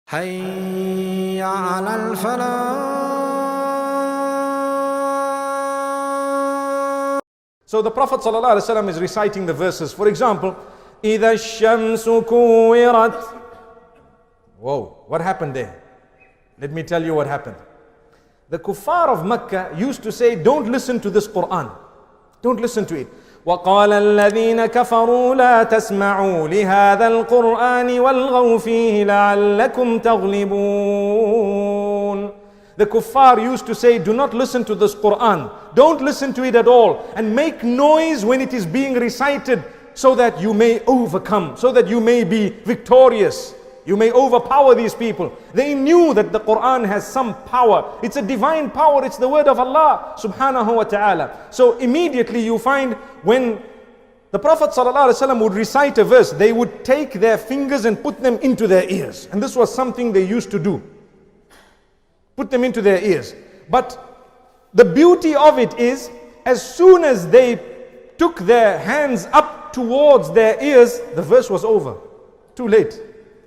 حي على الفلاح. So the Prophet ﷺ is reciting the verses. For example, إِذَا الشَّمْسُ كُوِّرَتْ. Whoa, what happened there? Let me tell you what happened. The kuffar of Mecca used to say, don't listen to this Quran. Don't listen to it. وَقَالَ الَّذِينَ كَفَرُوا لَا تَسْمَعُوا لِهَذَا الْقُرْآنِ وَالْغَوْا فِيهِ لَعَلَّكُمْ تَغْلِبُونَ. The kuffar used to say, do not listen to this Quran. Don't listen to it at all. And make noise when it is being recited so that you may overcome, so that you may be victorious. You may overpower these people. They knew that the Quran has some power. It's a divine power. It's the word of Allah subhanahu wa ta'ala. So immediately you find when the Prophet ﷺ would recite a verse, they would take their fingers and put them into their ears. And this was something they used to do. Put them into their ears. But the beauty of it is, as soon as they took their hands up towards their ears, the verse was over. Too late.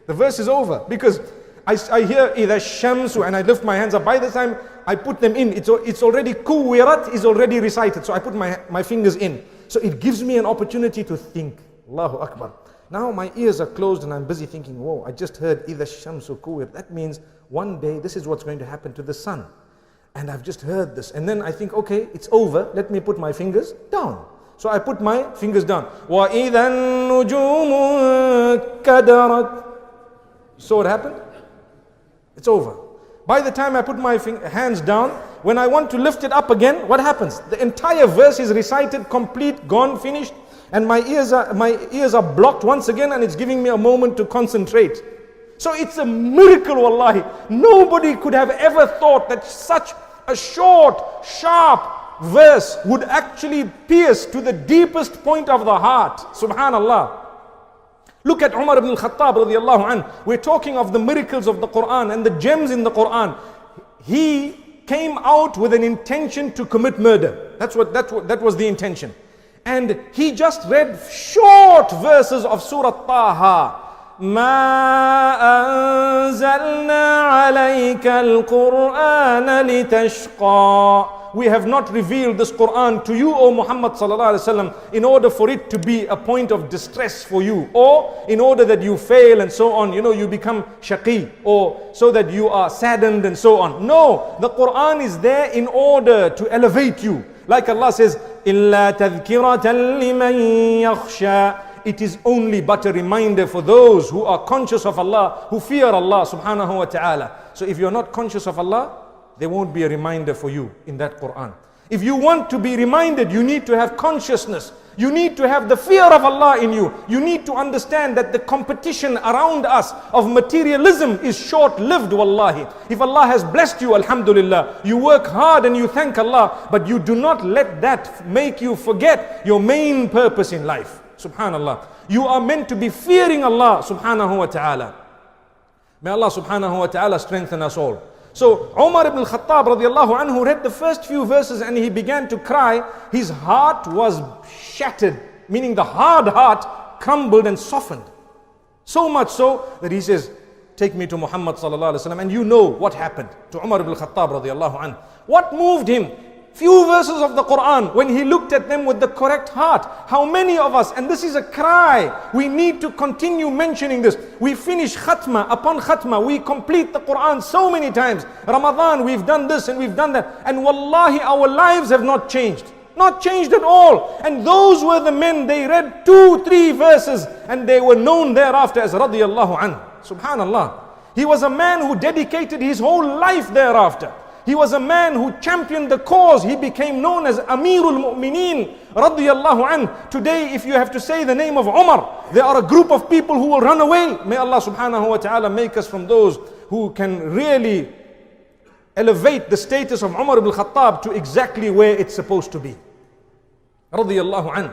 The verse is over, because I hear إِذَا الشَّمْسُ and I lift my hands up. By the time I put them in, it's already kuwirat, is already recited. So I put my fingers in. So it gives me an opportunity to think. Allahu Akbar. Now my ears are closed and I'm busy thinking, whoa, I just heard إِذَا الشَّمْسُ kuwirat. That means one day this is what's going to happen to the sun. And I've just heard this. And then I think, okay, it's over. Let me put my fingers down. So I put my fingers down. وَإِذَا النُّجُومُ كَدَرَتْ. So what happened? It's over. By the time I put my hands down, when I want to lift it up again, what happens? The entire verse is recited, complete, gone, finished, and my ears are blocked once again, and it's giving me a moment to concentrate. So it's a miracle, wallahi. Nobody could have ever thought that such a short, sharp verse would actually pierce to the deepest point of the heart. Subhanallah. Look at Umar ibn al-Khattab radiallahu anhu. We're talking of the miracles of the Quran and the gems in the Quran. He came out with an intention to commit murder. That was the intention. And he just read short verses of Surah Taha. ما أنزلنا عليك القرآن لتشقى. We have not revealed this Quran to you, O Muhammad sallallahu alaihi wasallam, in order for it to be a point of distress for you, or in order that you fail and so on, you become shaqi, or so that you are saddened and so on. No, the Quran is there in order to elevate you. Like Allah says, إِلَّا تَذْكِرَةً لِمَنْ يَخْشَى. It is only but a reminder for those who are conscious of Allah, who fear Allah subhanahu wa ta'ala. So if you're not conscious of Allah, there won't be a reminder for you in that Quran. If you want to be reminded, you need to have consciousness. You need to have the fear of Allah in you. You need to understand that the competition around us of materialism is short-lived, wallahi. If Allah has blessed you, alhamdulillah, you work hard and you thank Allah, but you do not let that make you forget your main purpose in life. Subhanallah. You are meant to be fearing Allah subhanahu wa ta'ala. May Allah subhanahu wa ta'ala strengthen us all. So Umar ibn al-Khattab radiallahu anhu read the first few verses and he began to cry. His heart was shattered, meaning the hard heart crumbled and softened. So much so that he says, take me to Muhammad sallallahu alaihi wasallam. And you know what happened to Umar ibn al-Khattab radiallahu anhu. What moved him? Few verses of the Quran, when he looked at them with the correct heart. How many of us, and this is a cry, we need to continue mentioning this. We finish khatma upon khatma, we complete the Quran so many times. Ramadan, we've done this and we've done that. And wallahi, our lives have not changed. Not changed at all. And those were the men, they read 2-3 verses and they were known thereafter as radiyallahu anhu. Subhanallah. He was a man who dedicated his whole life thereafter. He was a man who championed the cause. He became known as Amirul Mu'mineen radiyallahu anhu. Today, if you have to say the name of Umar, there are a group of people who will run away. May Allah subhanahu wa ta'ala make us from those who can really elevate the status of Umar ibn Khattab to exactly where it's supposed to be. Radiyallahu anhu.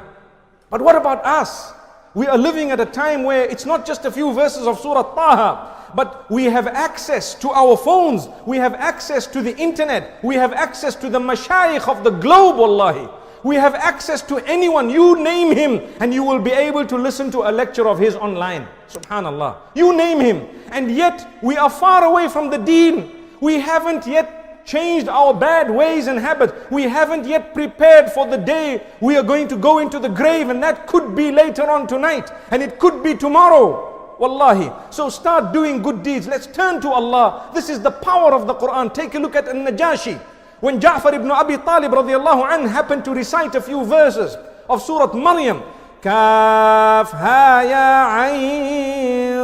But what about us? We are living at a time where it's not just a few verses of Surah Taha, but we have access to our phones, we have access to the internet, we have access to the mashayikh of the globe, wallahi. We have access to anyone. You name him and you will be able to listen to a lecture of his online. Subhanallah. You name him. And yet we are far away from the deen. We haven't yet changed our bad ways and habits. We haven't yet prepared for the day we are going to go into the grave, and that could be later on tonight and it could be tomorrow. Wallahi. So start doing good deeds. Let's turn to Allah. This is the power of the Quran. Take a look at An-Najashi. When Ja'far ibn Abi Talib radiallahu anhu happened to recite a few verses of Surah Maryam. Kaf ha ya ayn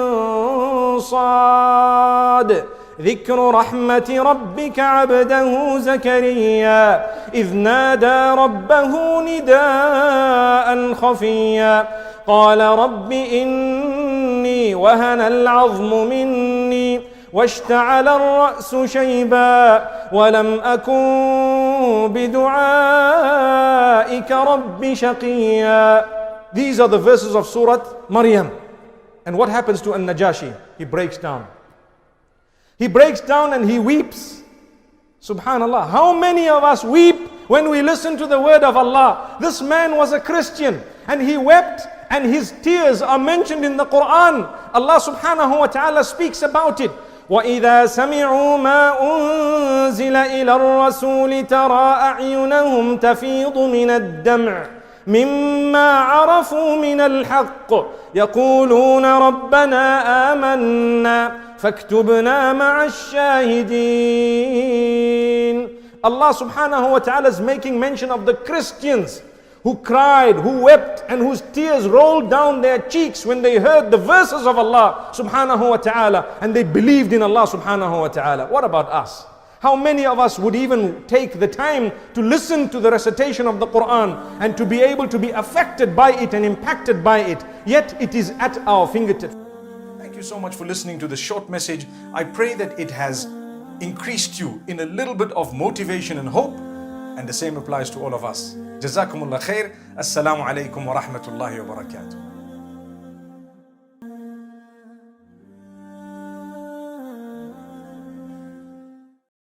sad. ذكر رحمة ربك عبده زكريا إذ نادى ربه نداء خفيا قال رب إني وهن العظم مني واشتعل الرأس شيبا ولم أكن بدعائك رب شقيا. These are the verses of Surah Maryam. And what happens to An-Najashi? He breaks down. He breaks down and he weeps. Subhanallah. How many of us weep when we listen to the word of Allah? This man was a Christian and he wept, and his tears are mentioned in the Quran. Allah subhanahu wa ta'ala speaks about it. وَإِذَا سَمِعُوا مَا أُنزِلَ إِلَى الرَّسُولِ تَرَى أَعْيُنَهُمْ تَفِيضُ مِنَ الدَّمْعِ مما عرفوا من الحق يقولون ربنا آمنا فاكتبنا مع الشاهدين. Allah subhanahu wa ta'ala is making mention of the Christians who cried, who wept, and whose tears rolled down their cheeks when they heard the verses of Allah subhanahu wa ta'ala, and they believed in Allah subhanahu wa ta'ala. What about us? How many of us would even take the time to listen to the recitation of the Quran and to be able to be affected by it and impacted by it? Yet it is at our fingertips. Thank you so much for listening to this short message. I pray that it has increased you in a little bit of motivation and hope, and the same applies to all of us. Jazakumullah khair. Assalamu alaikum wa rahmatullahi wa barakatuh.